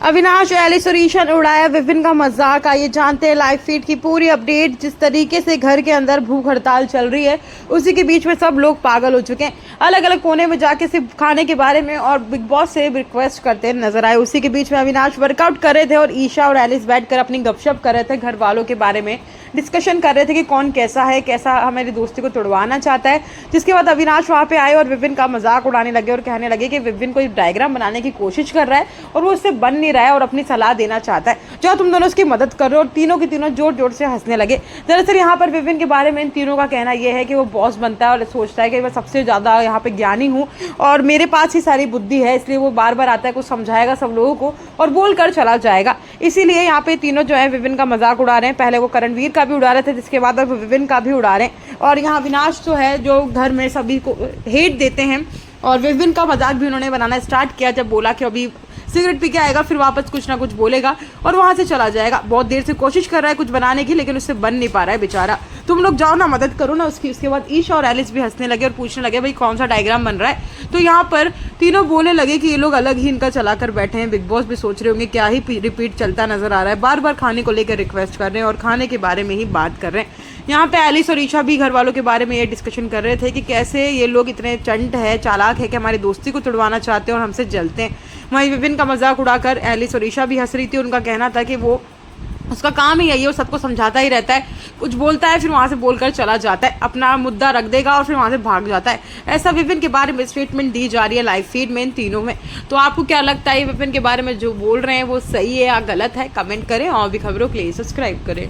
Avinash, Alice और ईशा ने उड़ाया विपिन का मजाक। आइए जानते हैं लाइव फीड की पूरी अपडेट। जिस तरीके से घर के अंदर भूख हड़ताल चल रही है, उसी के बीच में सब लोग पागल हो चुके हैं। अलग अलग कोने में जाके सिर्फ खाने के बारे में और बिग बॉस से रिक्वेस्ट करते नजर आए। उसी के बीच में अविनाश वर्कआउट कर रहे थे और ईशा और एलिस बैठकर अपनी गपशप कर रहे थे, घर वालों के बारे में डिस्कशन कर रहे थे कि कौन कैसा है, कैसा हमारी दोस्ती को तोड़वाना चाहता है। जिसके बाद अविनाश वहाँ पे आए और विपिन का मजाक उड़ाने लगे और कहने लगे कि विपिन कोई डायग्राम बनाने की कोशिश कर रहा है और वो उससे बन नहीं रहा है और अपनी सलाह देना चाहता है, जो तुम दोनों उसकी मदद कर रहे हो। और तीनों के तीनों जोर जोर से हंसने लगे। दरअसल यहाँ पर विपिन के बारे में इन तीनों का कहना यह है कि वो बॉस बनता है और सोचता है कि मैं सबसे ज़्यादा यहाँ पे ज्ञानी हूँ और मेरे पास ही सारी बुद्धि है, इसलिए वो बार बार आता है, कुछ समझाएगा सब लोगों को और बोल कर चला जाएगा। इसीलिए यहाँ पे तीनों जो है विपिन का मजाक उड़ा रहे हैं। पहले वो करणवीर का भी उड़ा रहे थे, जिसके बाद अब विपिन का भी उड़ा रहे हैं। और यहाँ अविनाश जो है, जो घर में सभी को हेट देते हैं, और विपिन का मजाक भी उन्होंने बनाना स्टार्ट किया जब बोला कि अभी सिगरेट पी के आएगा, फिर वापस कुछ ना कुछ बोलेगा और वहां से चला जाएगा। बहुत देर से कोशिश कर रहा है कुछ बनाने की, लेकिन उससे बन नहीं पा रहा है बेचारा। तुम लोग जाओ ना, मदद करो ना उसकी। उसके बाद ईशा और एलिस भी हंसने लगे और पूछने लगे भाई कौन सा डायग्राम बन रहा है। तो यहाँ पर तीनों बोलने लगे कि ये लोग अलग ही इनका चला कर बैठे हैं। बिग बॉस भी सोच रहे होंगे क्या ही रिपीट चलता नजर आ रहा है। बार बार खाने को लेकर रिक्वेस्ट कर रहे हैं और खाने के बारे में ही बात कर रहे हैं। यहाँ पे एलिस और ईशा भी घर वालों के बारे में ये डिस्कशन कर रहे थे कि कैसे ये लोग इतने चंट है, चालाक है कि हमारी दोस्ती को तुड़वाना चाहते हैं और हमसे जलते हैं। वहीं विपिन का मजाक उड़ाकर एलिस और ईशा भी हंस रही थी। उनका कहना था कि वो उसका काम ही यही है, वो सबको समझाता ही रहता है, कुछ बोलता है फिर वहाँ से बोलकर चला जाता है, अपना मुद्दा रख देगा और फिर वहाँ से भाग जाता है। ऐसा विपिन के बारे में स्टेटमेंट दी जा रही है लाइव फीड में इन तीनों में। तो आपको क्या लगता है विपिन के बारे में जो बोल रहे हैं वो सही है या गलत है? कमेंट करें और भी खबरों के लिए सब्सक्राइब करें।